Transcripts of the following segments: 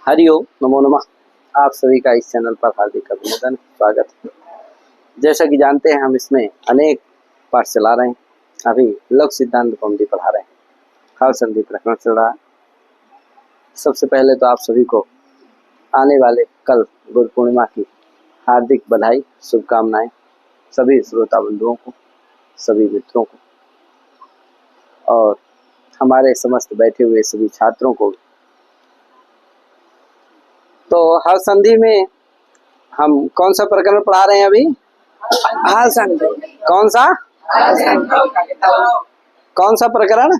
हरिओम नमो नमः। आप सभी का इस चैनल पर हार्दिक अभिनंदन स्वागत है। जैसा कि जानते हैं हम इसमें अनेक पाठ चला रहे हैं। अभी लघु सिद्धांत कौमुदी पढ़ा रहे हैं। हल संधि प्रकरण चल रहा है। सबसे पहले तो आप सभी को आने वाले कल गुरु पूर्णिमा की हार्दिक बधाई शुभकामनाएं, सभी श्रोता बंधुओं को, सभी मित्रों को और हमारे समस्त बैठे हुए सभी छात्रों को। तो हल संधि में हम कौन सा प्रकरण पढ़ा रहे हैं अभी? हल संधि। कौन सा? कौन सा प्रकरण?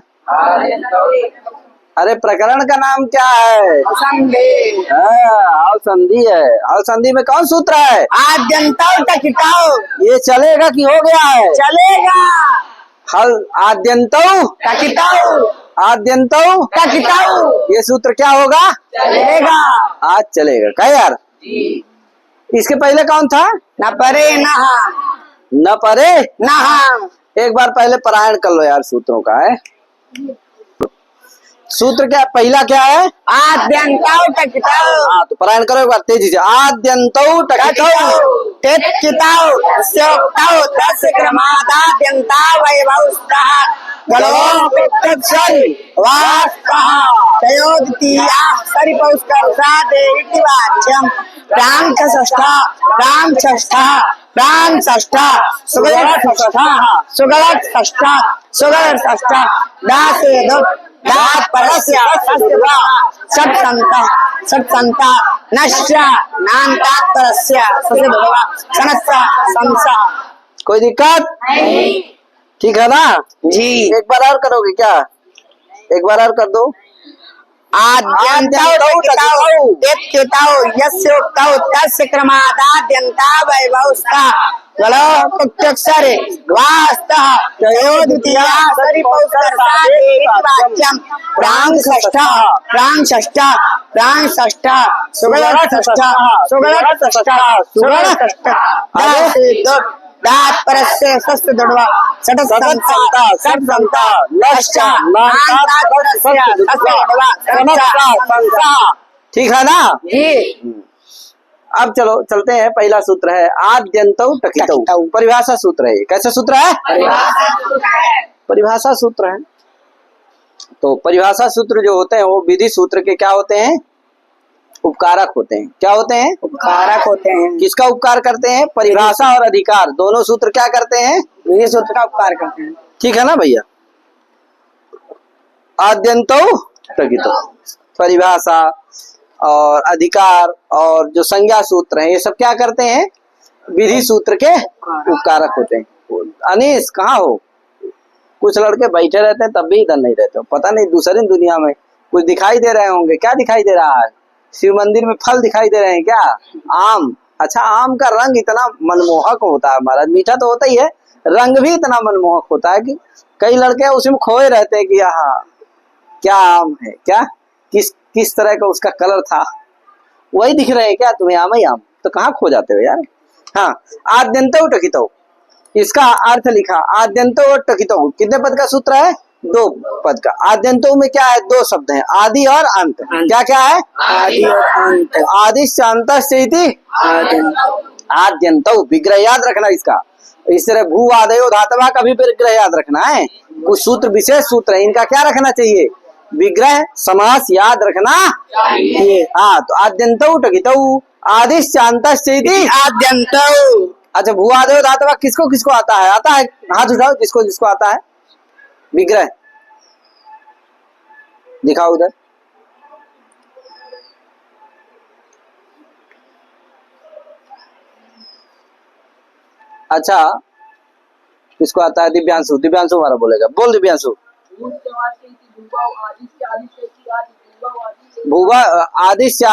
अरे प्रकरण का नाम क्या है? हल संधि है। हल संधि में कौन सूत्र है? आद्यंताओ टकिताओ। ये चलेगा कि हो गया है? चलेगा। हल आद्यंताओ टकिताओ। आद्यंताओ टकिताओ। ये सूत्र क्या होगा? चलेगा। आज चलेगा क्या यार? इसके पहले कौन था? न परे नहा। न परे नहा। एक बार पहले पारायण कर लो यार सूत्रों का है। सूत्र क्या पहला क्या है? आद्यंताओ टकिताओ। हाँ तो पारायण करो एक बार तेजी से। आद्यंताओ टकिताओ टेकिताओ स्योक्ताओ तस्य क्रमादाद्यंता वैभवस्तः गलोपत्यक्षरि वास्तः तयोद्वितीया सरिपौष्कर्षादेति वाच्यम् प्रांक षष्ठः प्रांक षष्ठः प्रांक षष्ठः सुगलत् षष्ठः सुगलत् षष्ठः सुगलत् षष्ठः दासे दुत् दात परस्य सस्यवा सत्संता सत्संता नश्या नान्तात परस्य सस्यवा सनस्सा संसा। कोई दिक्कत नहीं? ठीक है ना जी। एक बार और करोगे क्या? एक बार और कर दो। आद्यंताओ टकिताओ टेकिताओ यस्योक्ताओ तस्य क्रमादाद्यंता वैभवस्तः गलोपत्यक्षरे वास्तः तयोद्वितीया सरिपौष्कर्षादेति वाच्यम् प्रांक षष्ठः प्रांक षष्ठः प्रांक षष्ठः सुगलत् षष्ठः सुगलत् षष्ठः सुगलत् षष्ठः दासे दुत् दात परस्य सस्य दुड्वा सटसंता सटसंता नश्चा नान्तात परस्य सस्य दुड्वा संसा। ठीक है ना जी। अब चलो चलते हैं। पहला सूत्र है आद्यंतौ टकितौ। परिभाषा सूत्र है। कैसा सूत्र है? परिभाषा सूत्र है। तो परिभाषा सूत्र जो होते हैं वो विधि सूत्र के क्या होते हैं? उपकारक होते हैं। क्या होते हैं? उपकारक होते हैं। किसका उपकार करते हैं? परिभाषा और अधिकार दोनों सूत्र क्या करते हैं? विधि सूत्र का उपकार करते हैं। ठीक है ना भैया? आद्यंतौ टकितौ परिभाषा और अधिकार और जो संज्ञा सूत्र है ये सब क्या करते हैं? विधि सूत्र के उपकारक होते हैं। अनीस कहाँ हो? कुछ लड़के बैठे रहते हैं तब भी इधर नहीं रहते हो। पता नहीं दूसरी दुनिया में कुछ दिखाई दे रहे होंगे। क्या दिखाई दे रहा है? शिव मंदिर में फल दिखाई दे रहे हैं क्या? आम। अच्छा आम का रंग इतना मनमोहक होता है महाराज। मीठा तो होता ही है, रंग भी इतना मनमोहक होता है कि कई लड़के उसमें खोए रहते हैं कि हाँ क्या आम है, क्या किस तरह का उसका कलर था, वही दिख रहे हैं क्या तुम्हें? आम ही आम। तो कहाँ खो जाते हो यार? हाँ आद्यंतौ टकितौ इसका अर्थ लिखा। आद्यंतौ और टकितौ कितने पद का सूत्र है? 2 पद का। आद्यंतौ में क्या है? 2 शब्द हैं, आदि और अंत। क्या क्या है? आदि और अंत। आदि शांति आद्यंतौ विग्रह याद रखना इसका। इस तरह भूवादयो धातवा का भी विग्रह याद रखना है। कुछ सूत्र विशेष सूत्र है, इनका क्या रखना चाहिए? विग्रह समास याद रखना चाहिए। हाँ तो आद्यंतौ टकितौ आदि शांति आद्यंतौ। अच्छा भूवादयो धातवा किसको किसको आता है? आता है हाथ उठाओ जिसको जिसको आता है। विग्रह दिखाओ उधर। अच्छा किसको आता है? दिव्यांशु। दिव्यांशु हमारा बोलेगा। बोल दिव्यांशु। भूवा आदि से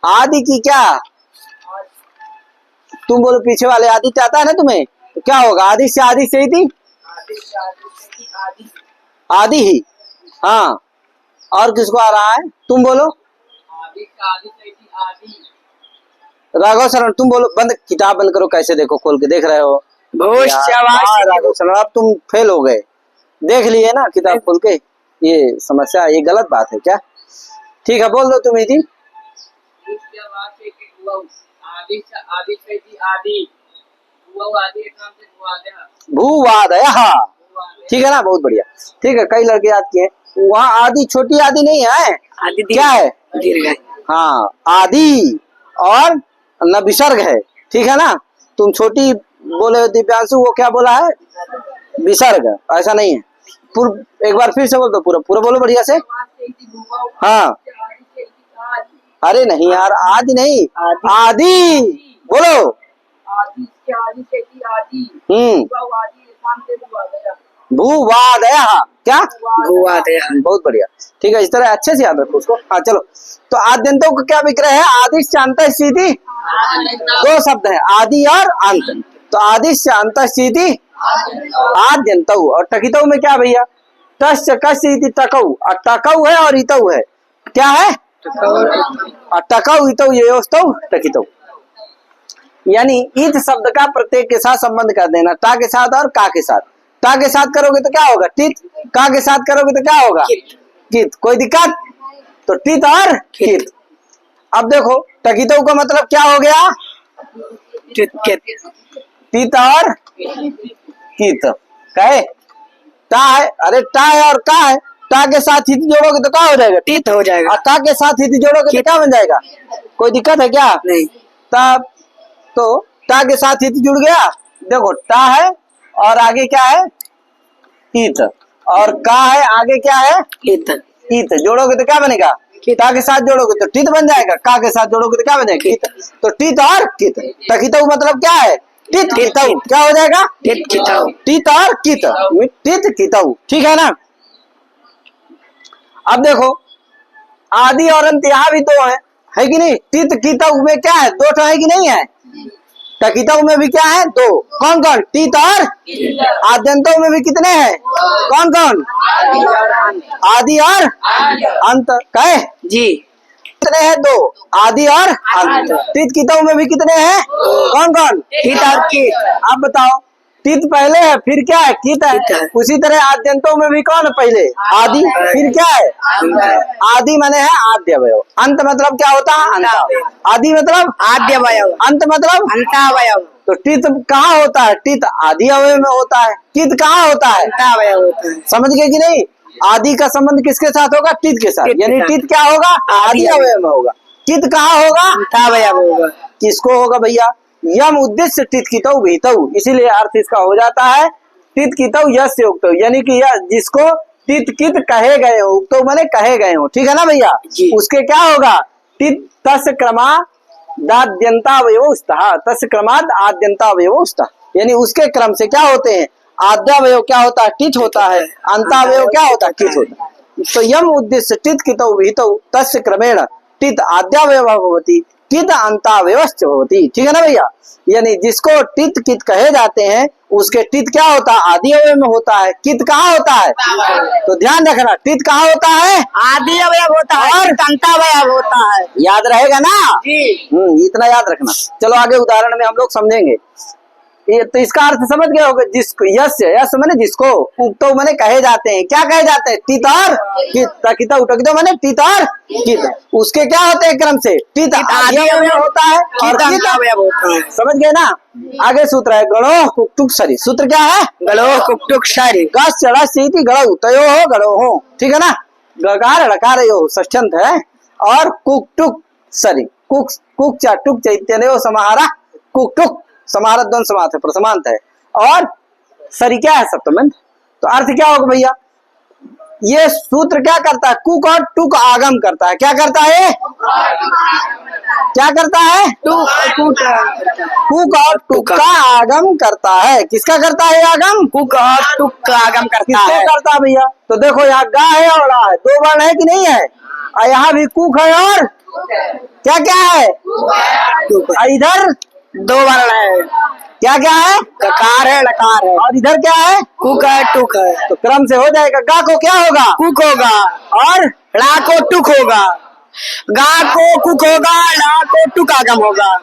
आदि की क्या? तुम बोलो पीछे वाले आदित्य आता है ना तुम्हें, तो क्या होगा? आदि से आदि ही। हाँ और किसको आ रहा है? तुम बोलो। राघव शरण तुम बोलो। बंद किताब बंद करो। कैसे देखो खोल के देख रहे हो? राघव शरण अब तुम फेल हो गए। देख लिए ना किताब खोल के? ये समस्या, ये गलत बात है क्या? ठीक है, बोल दो तुम जी। भूवादय, ठीक है ना, बहुत बढ़िया। ठीक है, कई लड़के याद किए। वहाँ आदि छोटी आदि नहीं है, आदि क्या है? दीर्घ। हाँ, आदि और न विसर्ग है, ठीक है ना। तुम छोटी बोले दिव्यांशु, वो क्या बोला है? विसर्ग, ऐसा नहीं है। एक बार फिर से बोल दो, पूरा पूरा बोलो बढ़िया से। हाँ, अरे नहीं यार, आदि नहीं, आदि बोलो। भूवादय, क्या? भूवादय। बहुत बढ़िया, ठीक है, इस तरह अच्छे से याद रखो उसको। हाँ चलो, तो आद्यंतों का क्या विग्रह है? आदि से अंत स्थिति, दो शब्द है, आदि और अंत। तो आदि से अंत स्थिति आद्यंतौ, और टकितौ में क्या भैया? तस्य कस्य इति टकौ, और टकौ है और इतौ है, क्या है? और टकौ इतौ योस्तौ टकितौ। यानी ईद शब्द का प्रत्येक के साथ संबंध कर देना, टा के साथ और का के साथ। टा के साथ करोगे तो क्या होगा? टित। का के साथ करोगे तो क्या होगा? कित। कोई दिक्कत? तो टित और कित। अब देखो, टकितौ का मतलब क्या हो गया? टित और कित। कहे टा है, अरे टा है और का है, टा के साथ हित जोड़ोगे तो क्या हो जाएगा? टित हो जाएगा। और का के साथ हित जोड़ोगे तो क्या बन जाएगा? कोई दिक्कत है क्या? नहीं। तब तो टा के साथ हित जुड़ गया, देखो टा है और आगे क्या है? इत, और का है, आगे क्या है? इत। इत जोड़ोगे तो क्या बनेगा? टा के साथ जोड़ोगे तो टित बन जाएगा, का के साथ जोड़ोगे तो क्या बनेगा? कित। तो टित और कित। टकितौ मतलब क्या है? टित कितौ। क्या हो जाएगा? टित कितौ। टित और कित, टित कितौ, ठीक है ना। अब देखो, आदि और अंत यहाँ भी दो है कि नहीं? टित कितौ में क्या है? दो ठो है कि नहीं है? टकितौ में भी क्या है? दो। कौन कौन? टित और आद्यंतों में भी कितने हैं? कौन कौन? आदि और अंत। कहे जी। कितने हैं? दो, आदि और अंत। टित कितौ में भी कितने हैं? कौन कौन? टित और कित। आप बताओ, टित पहले है, फिर क्या है? कित है। उसी तरह आद्यंतों में भी कौन है पहले? आदि, फिर क्या है? आदि माने है आद्य अवयव, अंत मतलब क्या होता है? अंत। आदि मतलब आद्य अवयव, अंत मतलब अंतावयव। तो टित कहाँ होता है? टित आदि अवयव में होता है। कित कहाँ होता है? अंतावयव होता है। समझ गए कि नहीं? आदि का संबंध किसके साथ होगा? टित के साथ। यानी टित क्या होगा? आदि अवयव में होगा। कित कहाँ होगा? अंतावयव होगा। किसको होगा भैया? यम उद्देश्य टित कितौ भीतौ, इसीलिए अर्थ इसका हो जाता है टित कितौ यस्य उक्तौ, यानी कि यह जिसको टित कित कहे गए हो, उक्तौ माने कहे गए हो, ठीक है ना भैया। उसके क्या होगा? टित तस्य क्रमादाद्यंतावयवो स्तः, तस्य क्रमाद आद्यंतावयवो स्तः, यानी उसके क्रम से क्या होते हैं? आद्यावयव क्या होता है? टित होता है, अंतावयव क्या होता है? कित होता है। तो यम उद्देश्य टित कितौ भीतौ तस्य क्रमेण टित आद्यावयव भवति, कित अंतावयवश्च भवति, ठीक है ना भैया। यानी जिसको टित कित कहे जाते हैं, उसके टित क्या होता है? आदि अवयव में होता है। कित कहाँ होता है? तो ध्यान रखना, टित कहाँ होता है? आदि अवयव होता है और अंतावयव होता है। याद रहेगा ना? जी। इतना याद रखना। चलो आगे उदाहरण में हम लोग समझेंगे। ये तो इसका अर्थ समझ गए होगे, जिसको यस्य, यस माने जिसको, उक्तो माने कहे जाते हैं। क्या कहे जाते हैं? टित और कित। टकितौ, टकितौ माने टित और कित। उसके क्या होते हैं क्रम से? टित आदि अवयव होता है और कित अंतावयव होता है। समझ गए ना? आगे सूत्र है गणो कुक्टुक सरी। सूत्र क्या है? गलो कुक्टुक सरी। गस चढ़ा सीति गणो तयो हो गणो हो, ठीक है ना। गकार ऋकार यो षष्ठ्यंत है और कुक्टुक सरी। कुक कुक चा टुक चैत्यनयो समाहारा, कुक्टुक समाहार द्वंद समास है, प्रसमांत है, और सरी क्या है? सप्तम्यंत। तो अर्थ क्या होगा भैया? ये सूत्र क्या करता है? कुक और टुक आगम करता है। क्या करता है? क्या करता है? कुक और टुक का आगम करता है। किसका करता है आगम? कुक और टुक का आगम करता किसको है। करता है भैया? तो देखो यहाँ गा है और रा है, दो वर्ण है कि नहीं है? और यहाँ भी कुक है और क्या क्या है? इधर दो वर्ण है। क्या क्या है? ककार है, लकार है, और इधर क्या है? कुक है, टुक है। तो क्रम से हो जाएगा। गा को क्या होगा? कुक होगा और ला को टुक होगा। गा को कुक होगा, ला को टुक आगम होगा।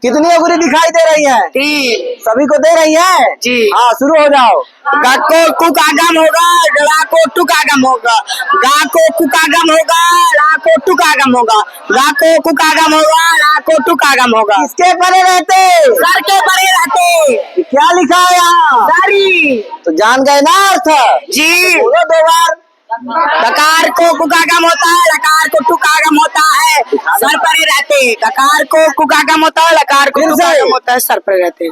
कितनी अंगुरी दिखाई दे रही है? 3 सभी को दे रही है जी। हाँ शुरू हो जाओ। गा को कुक आगम होगा, ला को टुक आगम होगा, गा को कुक आगम होगा, ला को टुक आगम होगा, गा को कुक आगम होगा, ला को टुक आगम होगा। किसके परे रहते? सर के परे रहते। क्या लिखा है यहाँ? सारी तो जान गए ना अर्थ? जी। बोलो 2 बार। ककार को कुक आगम होता है, लकार को टुक आगम होता है, सर परे रहते। ककार को कुक आगम होता है, लकार को टुक आगम होता है, सर परे रहते।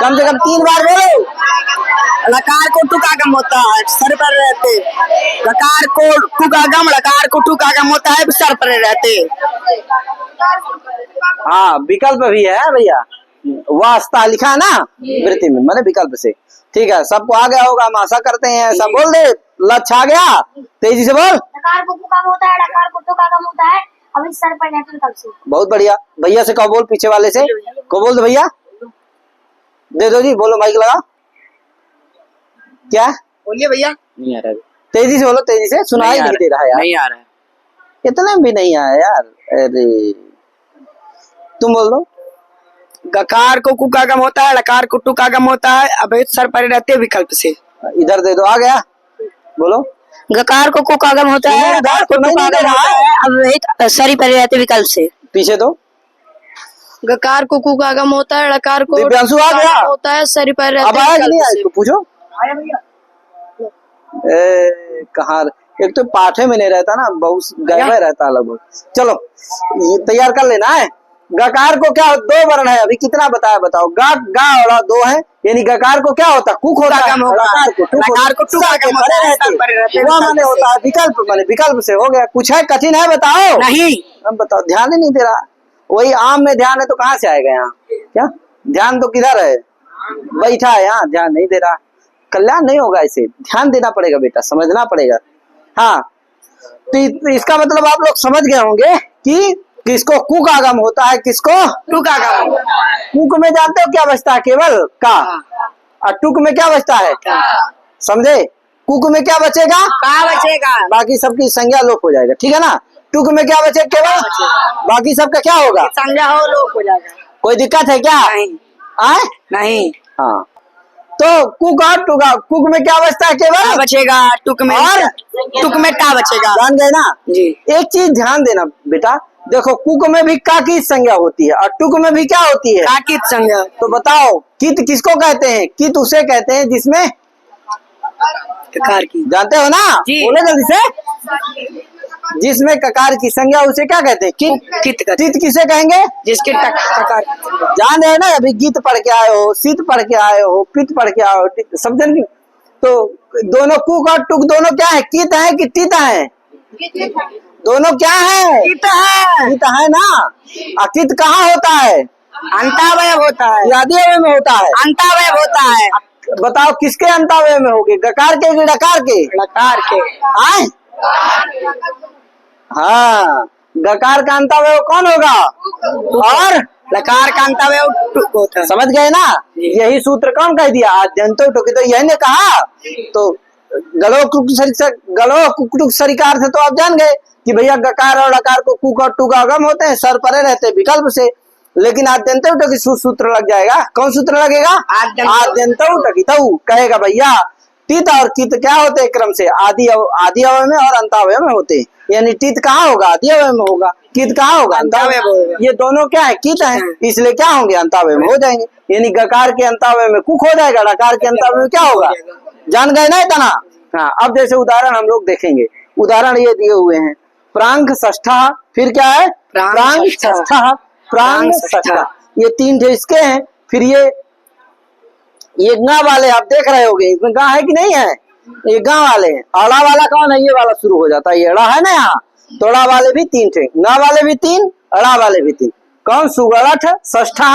कम से कम 3 बार बोलो। लकार को टुक आगम होता है, सर पर रहते। लकार को टुक आगम, लकार को टुक आगम होता है, सर पर रहते। हाँ विकल्प भी है भैया, वास्ता लिखा है ना वृत्ति में, मैंने विकल्प से। ठीक है सबको आ गया होगा, हम आशा करते हैं ऐसा बोल दे। लक्ष्य आ गया, तेजी से बोल। लकार को काम होता है, लकार को तो काम होता है, अभी सर पर रहते कब से। बहुत बढ़िया। भैया से कहो, बोल पीछे वाले से को बोल दो भैया, दे दो जी, बोलो माइक लगा। क्या बोलिए भैया। नहीं आ रहा, तेजी से बोलो, तेजी से सुनाई नहीं दे रहा है यार, नहीं आ रहा है। इतना भी नहीं आया यार। अरे तुम बोल दो। गकार को कुक आगम होता है, लकार को टुक आगम होता है, अभेद सर परे रहते विकल्प से। इधर दे दो, आ गया बोलो। गकार को कुक आगम होता है, इधर लकार को नहीं टुक दे आगम रहा होता है, अभेद सर परे रहते विकल्प से। पीछे दो। गकार को कुक आगम होता है, लकार को दिव्यांशु आ गया? होता है, सर परे अब रहते आया कि नहीं विकल्प आया से। इसको पूछो। कहाँ, एक तो पाठे में नहीं रहता ना, बहुत गायब रहता लगभग। चलो ये तैयार कर लेना है। गकार को क्या 2 वर्ण है, अभी कितना बताया बताओ। गा गा और 2 है, यानी गकार को क्या होता है? कुक होता है, लकार को टुक परे रहते हुआ माने होता है विकल्प, माने विकल्प से हो गया। कुछ है कठिन है बताओ। नहीं। अब बताओ, ध्यान ही नहीं दे रहा। वही आम में ध्यान है तो कहाँ से आएगा यहाँ? क्या ध्यान तो किधर है? बैठा है यहाँ, ध्यान नहीं दे रहा। कल्याण नहीं होगा, इसे ध्यान देना पड़ेगा बेटा, समझना पड़ेगा। हाँ तो इसका मतलब आप लोग समझ गए होंगे कि किसको कुक आगम होता है, किसको टुक आगम। कुक में जानते हो क्या बचता है? केवल का। और टुक में क्या बचता है? समझे? कुक में क्या बचेगा? कहाँ बचेगा? बाकी सबकी संज्ञा लोप हो जाएगा, ठीक है ना। टुक में क्या बचे? केवल। बाकी सबका क्या होगा? संज्ञा हो लोप हो जाएगा। कोई दिक्कत है क्या? नहीं। आए नहीं। हाँ तो कुक और टुका, कुक में क्या बचता है? केवल। क्या बचेगा? टुक में और टुक में टा बचेगा। जान गए ना जी। एक चीज ध्यान देना बेटा, देखो कुक में भी का की संज्ञा होती है और टुक में भी क्या होती है? काकित संज्ञा। तो बताओ कित किसको कहते हैं? कित उसे कहते हैं जिसमें, ककार की। जानते हो ना? जी। बोले जल्दी से। जिसमें ककार की संज्ञा उसे क्या कहते हैं? कित। कित किसे कहेंगे? जिसके ककार। जान रहे ना, अभी गीत पढ़ के आए हो, शीत पढ़ के आए हो, पित पढ़ के आए हो, समझन की। तो दोनों कुक और टुक दोनों क्या है? कित है कि तित है? दोनों क्या है? कित है। कित है ना। अकित कहाँ होता है? अंतावय होता है। यादी अवय में होता है। अंतावय होता है। बताओ किसके अंतावय में होगे? गकार के कि डकार के? लकार के। आए हाँ गकार का अंतावय कौन होगा? और लकार का अंतावय टुक होता है। समझ गए ना? यही सूत्र कौन कह दिया? आद्यंतो टुकी, तो यही ने कहा। तो गलो कुक सरिकार से तो आप जान गए कि भैया गकार और लकार को कुक और टुक आगम होते हैं, सर परे रहते हैं विकल्प से। लेकिन आद्यंतो टुकी सूत्र लग जाएगा। कौन सूत्र लगेगा? आद्यंतो टुकी। तो कहेगा भैया टित और कित क्या होते हैं? क्रम से आदि अवय में और अंतावय में होते हैं। यानी टित कहाँ होगा? आदि अवय में होगा। कित कहाँ होगा? अंतावय में होगा। ये दोनों क्या है? कित है, इसलिए क्या होंगे? अंतावय में हो जाएंगे। यानी गकार के अंतावय में कुक हो जाएगा, लकार के अंतावय में क्या होगा? जान गए ना इतना? हाँ अब जैसे उदाहरण हम लोग देखेंगे। उदाहरण ये दिए हुए हैं, प्रांग षष्ठा, फिर क्या है? प्रांग षष्ठा, प्रांग षष्ठा, ये 3 थे इसके हैं। फिर ये गा वाले आप देख रहे होगे, इसमें गा है कि नहीं है? ये गा वाले हैं। अड़ा वाला कौन है? ये वाला शुरू हो जाता है, ये अड़ा है ना यहाँ। तो अड़ा वाले भी 3 थे, गा वाले भी 3, अड़ा वाले भी 3। कौन? सुगणठ षष्ठा,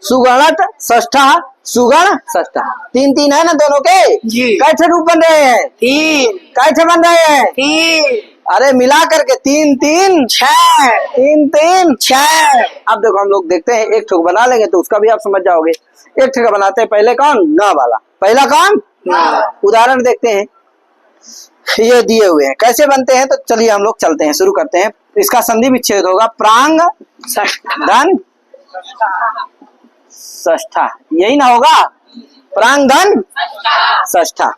सुगणठ षष्ठा, सुगण षष्ठा। 3 है ना दोनों के? जी। कैसे रूप बन रहे हैं? 3। कैसे बन रहे हैं? 3। अरे मिला करके 3 3 6। 3 3 6। अब देखो हम लोग देखते हैं, एक ठोक बना लेंगे तो उसका भी आप समझ जाओगे। एक ठोक बनाते हैं, पहले कौन? गा वाला। पहला कौन? उदाहरण देखते हैं, ये दिए हुए हैं कैसे बनते हैं। तो चलिए हम लोग चलते हैं, शुरू करते हैं। इसका संधि विच्छेद होगा प्रांग धन षष्ठा, यही ना होगा, प्रांग धन षष्ठा।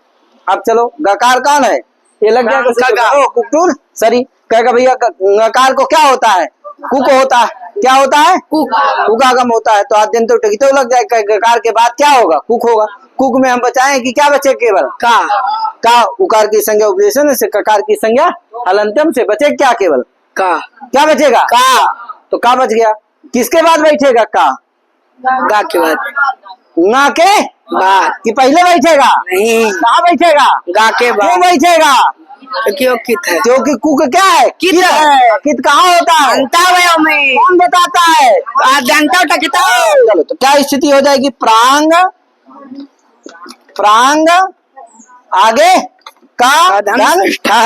अब चलो गकार कौन है, ये लग गया कुकटूर सरी, कहेगा भैया गकार को क्या होता है, कुक होता है, क्या होता है कुक आगम होता है, तो आद्यंत तो लग जाएगा, गकार के बाद क्या होगा, कुक होगा। कुक में हम बचाएं कि क्या बचे, केवल का उकार की संज्ञा उपदेशन से ककार की संज्ञा हलंत्यम से बचे क्या, केवल का, क्या बचेगा का, तो का बच गया, किसके बाद बैठेगा का, गा के बाद, ना के बाद कि पहले बैठेगा, नहीं, कहाँ बैठेगा, गा के क्यों बाद, बैठेगा, क्यों कित है, क्योंकि कुक क्या है, कित है, कित कहाँ होता है, अंतावय में, कौन बताता है, आद्यंत टकिता, चलो तो क्या स्थिति हो जाएगी, प्रांग प्रांग आगे का धन षष्ठा,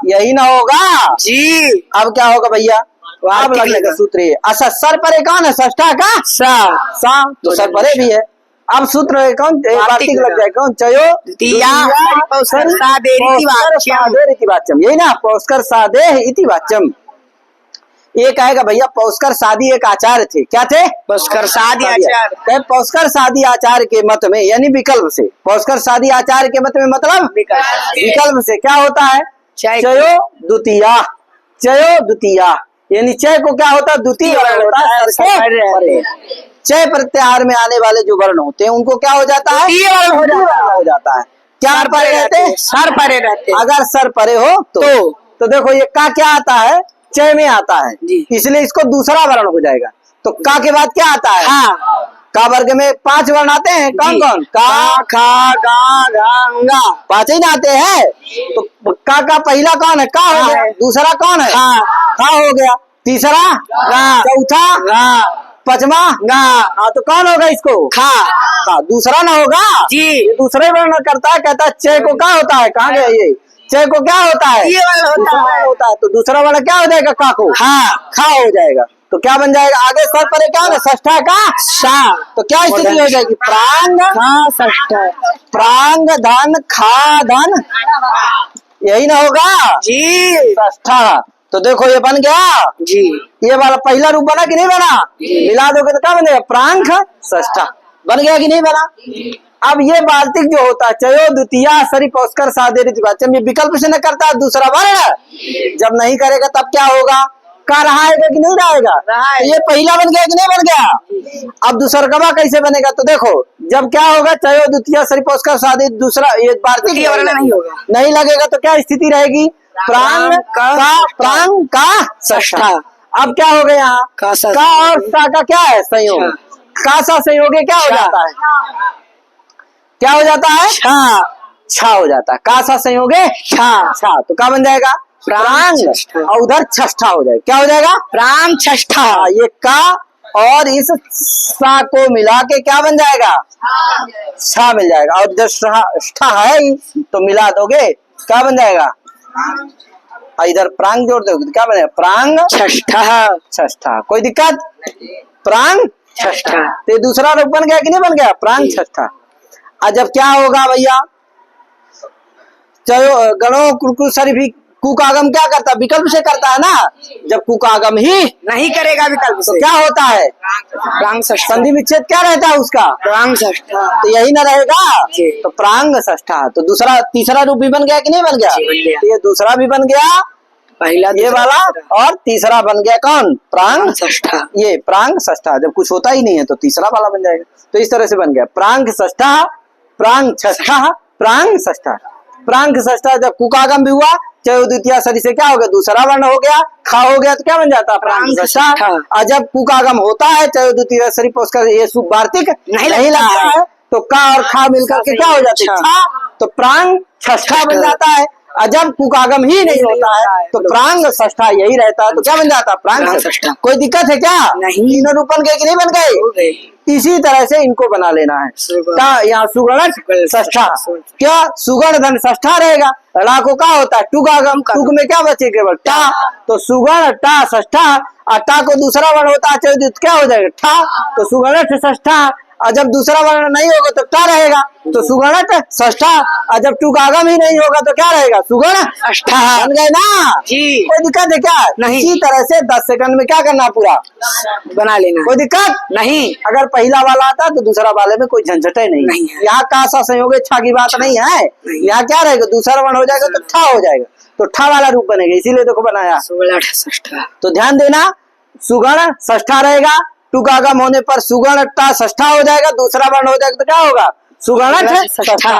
यही ना होगा जी, अब क्या होगा भैया, अब वार्तिक लगेगा लगा। सूत्र ये, अच्छा सर परे कौन है, षष्ठा का सा तो सर परे भी है। अब सूत्र है कौन, वार्तिक लग जाए कौन, चयो द्वितीया पौस्कर सादेरिति वाच्यम, इति वाच्यम, यही ना, पौस्कर सादेह इति वाच्यम। ये कहेगा भैया पौस्कर सादी एक आचार्य थे, क्या थे, पौस्कर सादी आचार्य, कहे पौस्कर सादी आचार्य के मत में, यानी विकल्प से, पौस्कर सादी आचार्य के मत में मतलब विकल्प से क्या होता है, चयो द्वितीया, चयो द्वितीया, यानी चय को क्या होता है, द्वितीय वर्ण होता है, सर से परे। चय प्रत्याहार में आने वाले जो वर्ण होते हैं उनको क्या हो जाता है, द्वितीय वर्ण हो जाता है, क्या परे रहते हैं, सर परे रहते, अगर सर परे हो तो देखो ये का क्या आता है, चय में आता है, इसलिए इसको दूसरा वर्ण हो जाएगा। तो का के बाद क्या आता है, हाँ, का वर्ग में 5 वर्ण आते हैं, कौन कौन, का खा गा गा, 5 ही ना आते हैं, तो का पहला कौन है, का हो गया, दूसरा कौन है, का हो गया, तीसरा गा, चौथा गा, पांचवा गा, हाँ तो कौन होगा इसको, खा, दूसरा ना होगा जी, ये दूसरे वर्ण करता है, कहता है चय को क्या होता है, कहाँ गया ये, चय को क्या होता है, ये वर्ण होता है, तो दूसरा वर्ण क्या हो जाएगा, का को खा हो जाएगा, तो क्या बन जाएगा, आगे सर परे क्या है, षष्ठा का सा, तो क्या स्थिति हो जाएगी, प्रांग षष्ठा, प्रांग धन खा धन, यही ना होगा जी, षष्ठा। तो देखो ये बन गया जी, ये वाला पहला रूप बना कि नहीं बना, मिला दोगे तो क्या बनेगा, प्रांग षष्ठा बन गया कि नहीं बना। अब ये वार्तिक जो होता है, चयो द्वितीया सरी पौस्कर सादेरिति वाच्यम, ये विकल्प से न करता है दूसरा वर्ण, जब नहीं करेगा तब क्या होगा, का रहेगा कि नहीं रहेगा, तो ये पहला बन गया कि नहीं बन गया। अब दूसरा कैसे बनेगा, तो देखो जब क्या होगा, चयो द्वितीया सरी पौस्कर सादित, दूसरा ये वार्तिक वर्ण नहीं होगा, नहीं लगेगा तो क्या स्थिति रहेगी, प्रांग का षष्ठा। अब क्या हो गया यहाँ, का और सा का क्या है संयोग, का सा संयोग क्या हो जाता है, क्या हो जाता है, छा हो जाता है, का सा संयोग छा, तो क्या बन जाएगा, प्रांग, और उधर छष्ठा हो जाएगा, क्या हो जाएगा, प्रांग षष्ठा, ये का और इस सा को मिला के क्या बन जाएगा, छा मिल जाएगा, और जब ष्ठा है ही तो मिला दोगे क्या बन जाएगा, इधर प्रांग जोड़ दोगे तो क्या बनेगा, प्रांग षष्ठा, कोई दिक्कत, प्रांग षष्ठा, तो दूसरा रूप बन गया कि नहीं बन गया, प्रांग षष्ठा। आज जब क्या होगा भैया, चलो गणों कुरकुर सरी भी कुकागम क्या करता है, विकल्प से करता है ना, जब कुकागम ही नहीं करेगा विकल्प तो क्या होता है, प्रांग षष्ठा, संधि विच्छेद क्या रहता है उसका, प्रांग षष्ठा, तो यही ना रहेगा, तो प्रांग षष्ठा, तो दूसरा तीसरा रूप भी बन गया कि नहीं बन गया, तो ये दूसरा भी बन गया, पहला ये वाला, और तीसरा बन गया कौन, प्रांग षष्ठा, ये प्रांग षष्ठा, जब कुछ होता ही नहीं है तो तीसरा वाला बन जाएगा, तो इस तरह से बन गया प्रांग षष्ठा, प्रांग षष्ठा, प्रांग षष्ठा। प्रांग षष्ठा जब कुकागम भी हुआ, चयो द्वितीया सरी से क्या हो गया, दूसरा वर्ण हो गया, खा हो गया, तो क्या बन जाता है, प्रांग षष्ठा। और जब कुकागम होता है, चयो द्वितीया सरी पौस्कर ये वार्तिक नहीं लगता है, तो का और खा मिलकर के क्या हो जाते हैं, तो प्रांग षष्ठा बन जाता है। और जब कुकागम ही नहीं होता है तो प्रांग षष्ठा यही रहता है, तो क्या बन जाता है, प्रांग षष्ठा। कोई दिक्कत है क्या, तीनों रूप बन गए कि नहीं बन गए, इसी तरह से इनको बना लेना है। यहाँ सुगण षष्ठा, क्या सुगण धन षष्ठा रहेगा, रा को क्या होता है, टुकागम, टुक में क्या बचे केवल टा, तो सुगण टा षष्ठा, और टा को दूसरा वर्ण होता है क्या हो जाएगा, ठा, तो सुगण षष्ठा। और जब दूसरा वर्ण नहीं होगा तो क्या रहेगा, तो सुगणत षष्ठा। और जब टू का आगम ही नहीं होगा तो क्या रहेगा, सुगण षष्ठा। बन गए ना जी। कोई दिक्कत है क्या? नहीं। इसी तरह से 10 सेकंड में क्या करना पूरा बना लेना। कोई दिक्कत नहीं। अगर पहला वाला आता तो दूसरा वाले में कोई झंझट ही नहीं, नहीं है। यहाँ का सा संयोग इच्छा की बात नहीं है। यहाँ क्या रहेगा, दूसरा वर्ण हो जाएगा तो ठा हो जाएगा, तो ठा वाला रूप बनेगा, इसीलिए देखो बनाया। सुगण षष्ठा। तो ध्यान देना, सुगण षष्ठा रहेगा, टू का आगम होने पर सुगण टा षष्ठा हो जाएगा, दूसरा वर्ण हो जाएगा तो क्या होगा, सुगण षष्ठा।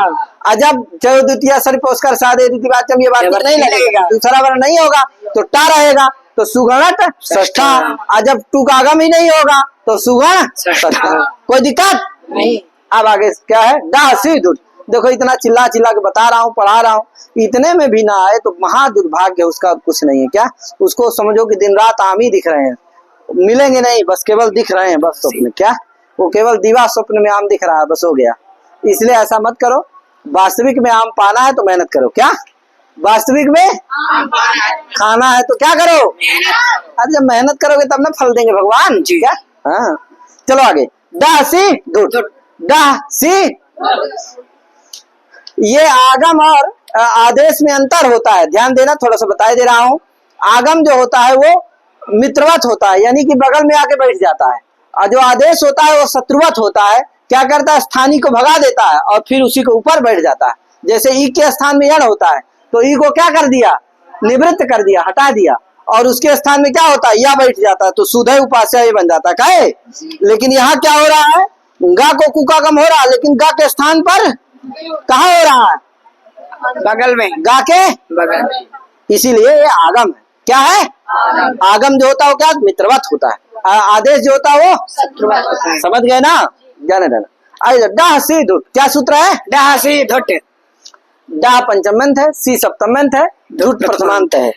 अजब जय द्वितीय सरिपोस्कर सादे द्वितीय वाच्यम ये बात नहीं लगेगा, दूसरा वर्ण नहीं होगा तो टा रहेगा, तो सुगणत षष्ठा। और जब टू का आगम ही नहीं होगा तो सुगण षष्ठा। कोई दिक्कत नहीं। अब आगे क्या है, डा सी दुट। देखो इतना चिल्ला चिल्ला के बता रहा हूँ, पढ़ा रहा हूँ, इतने में भी ना आए तो महा दुर्भाग्य, उसका कुछ नहीं है। क्या उसको समझो कि दिन रात आम ही दिख रहे हैं, मिलेंगे नहीं, बस केवल दिख रहे हैं, बस स्वप्न। क्या वो केवल दीवा स्वप्न में आम दिख रहा है, बस हो गया। इसलिए ऐसा मत करो, वास्तविक में आम पाना है तो मेहनत करो। क्या वास्तविक में खाना है तो क्या करो, अरे जब मेहनत करोगे तब ना फल देंगे भगवान जी। क्या हाँ, चलो आगे, डा सी दुट। डा सी, ये आगम और आदेश में अंतर होता है, ध्यान देना, थोड़ा सा बताई दे रहा हूँ। आगम जो होता है वो मित्रवत होता है, यानी कि बगल में आके बैठ जाता है, और जो आदेश होता है वो शत्रुवत होता है। क्या करता है, स्थानी को भगा देता है और फिर उसी के ऊपर बैठ जाता है। जैसे ई के स्थान में यण होता है तो ई को क्या कर दिया, निवृत्त कर दिया, हटा दिया, और उसके स्थान में क्या होता है, या बैठ जाता है, तो सुधय उपास्य ये बन जाता है। काहे, लेकिन यहाँ क्या हो रहा है, गा को कुकागम हो रहा है, लेकिन गा के स्थान पर कहाँ हो रहा है, बगल में, गा के बगल। इसीलिए ये आगम है। क्या है, आगम जो होता है वो क्या मित्रवत होता है, आदेश जो होता है वो शत्रुवत होता है। समझ गए ना, जाने देना। आइए, डा सी दुट, क्या सूत्र है, डा सी धुट। डा पंचमांत है, सी सप्तमांत है, धुट प्रथमांत है।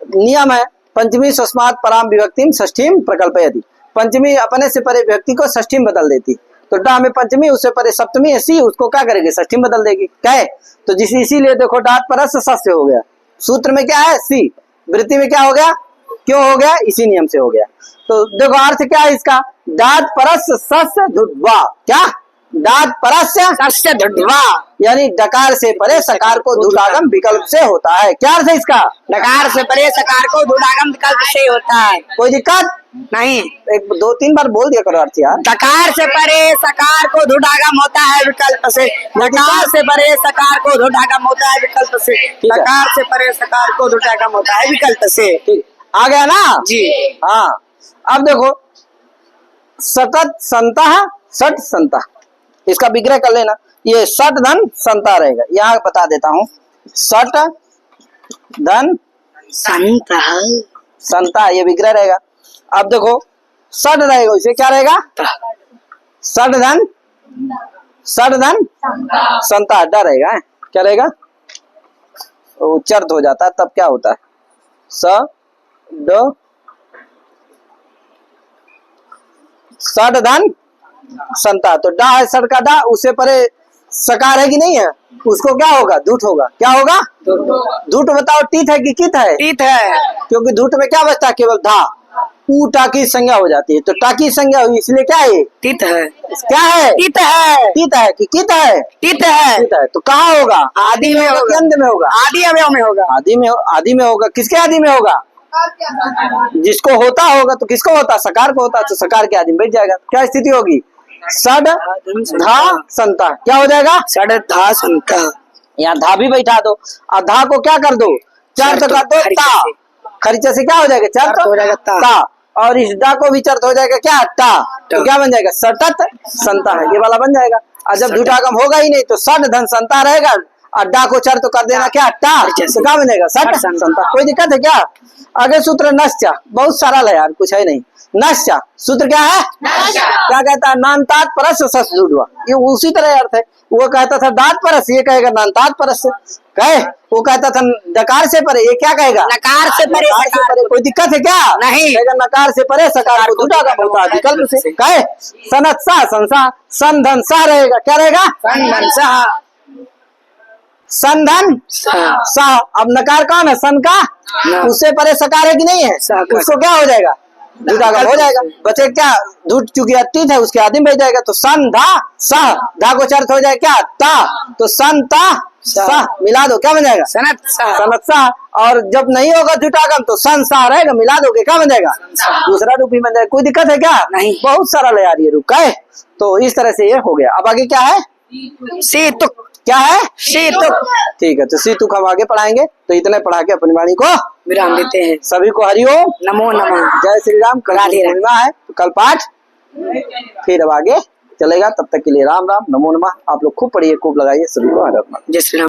नियम है, पंचमी स्वस्मात् पराम विभक्तिम षष्ठीम प्रकल्पयति। पंचमी अपने से परे व्यक्ति को षष्ठी में बदल देती, तो डा में पंचमी, उससे परे सप्तमी है सी, उसको क्या करेगी, षष्ठी में बदल देगी। क्या है, तो जिस इसीलिए देखो डात परस सस्य हो गया, सूत्र में क्या है सी, वृत्ति में क्या हो गया, क्यों हो गया, इसी नियम से हो गया। तो देखो अर्थ क्या है इसका, दात परस सस्य धुड्वा। क्या, दात परस सस्य धुड्वा, यानी डकार से परे सकार को धुडागम विकल्प से होता है। क्या अर्थ है इसका, डकार से परे सकार को धुडागम विकल्प से होता है। कोई दिक्कत नहीं। एक दो तीन बार बोल दिया करो अर्थ यार। डकार से परे सकार को धुडागम होता है विकल्प से, डकार से परे सकार को धुडागम होता है विकल्प से, डकार से परे सकार को धुडागम होता है विकल्प से। ठीक आ गया ना जी। हाँ, अब देखो सतत संता, सट संता, इसका विग्रह कर लेना, ये सट धन संता रहेगा। यहाँ बता देता हूँ, सट धन संत संता ये विग्रह रहेगा। अब देखो सट रहेगा, इसे क्या रहेगा, सट धन संता अड्डा रहेगा। क्या रहेगा, उच्चारित हो जाता है तब क्या होता है, स ड सट धन संता, तो डा है सट का डा, उससे परे सकार है कि नहीं है, उसको क्या होगा, धूट होगा। क्या होगा, धूट बताओ, टीथ है कि कित है, टीथ है, क्योंकि धूट में क्या बचता है, केवल धा, ऊ टाकी संज्ञा हो जाती है, तो टाकी संज्ञा हुई, इसलिए क्या है, टीथ है, क्या है, टीथ है, टीत है कि कित है, टीथ है। टीत है, तो कहाँ होगा, आदि में होगा, अंत में होगा, आदि अवयव में होगा, आदि में होगा। किसके आदि में होगा, जिसको होता होगा, तो किसको होता, सकार को होता, तो सकार के आदि में बैठ जाएगा। क्या स्थिति होगी, सड धा संता, क्या हो जाएगा, सड धा संता। यहाँ धा भी बैठा दो, और धा को क्या कर दो, चर्त कर दो, ता, खरीचा से क्या हो जाएगा, चर्त हो जाएगा ता, और इस डा को भी चर्त हो जाएगा क्या, टा, तो क्या बन जाएगा, सटत संता है, ये वाला बन जाएगा। और जब धुटागम होगा ही नहीं तो सड धन संता रहेगा, और डा को चर्त कर देना क्या, टा, तो क्या बनेगा, सट संता। कोई दिक्कत है क्या, आगे सूत्र नश्चा, बहुत सारा है यार, कुछ है नहीं। नश्चा सूत्र क्या है, क्या कहता है, नानतात परस सस जुड़वा, ये उसी तरह अर्थ है। वो कहता था दांत परस, ये कहेगा नानतात परस से। कहे वो कहता था डकार से परे, ये क्या कहेगा, नकार से परे सकार। कोई दिक्कत है क्या, नहीं। कहेगा नकार से परे सकार को धुटागम होता है विकल्प से। कहे सनत सा संसा, सन धन सा रहेगा, क्या रहेगा, संधन सह, संधन सा। अब नकार कौन है, सन का, उससे परे सकार है कि नहीं है, सकार। उसको क्या हो जाएगा, झूठागम हो जाएगा। बचे क्या, झूठ चूंकि अतीत है उसके आदि में बच जाएगा, तो सन धा सह, धा को अर्थ हो जाए क्या ता, तो सन ता सह मिला दो क्या बन जाएगा सनत सा सनत सा। और जब नहीं होगा झूठागम तो सन सा रहेगा, मिला दोगे क्या बन जाएगा दूसरा रूप ही बन जाएगा। कोई दिक्कत है क्या? नहीं। बहुत सरल है यार ये रूप का है। तो इस तरह से ये हो गया। अब आगे क्या है, सी तुक क्या है सी तुक ठीक है, तो सी तुक हम आगे पढ़ाएंगे। तो इतने पढ़ा के अपनी वाणी को विराम देते हैं। सभी को हरिओम नमो नमः। जय श्री राम। कल राधे राधे। पूर्णिमा है तो कल पाठ फिर अब आगे चलेगा। तब तक के लिए राम राम नमो नमः। आप लोग खूब पढ़िए, खूब लगाइए। सभी को हर हर महादेव। जय श्री राम।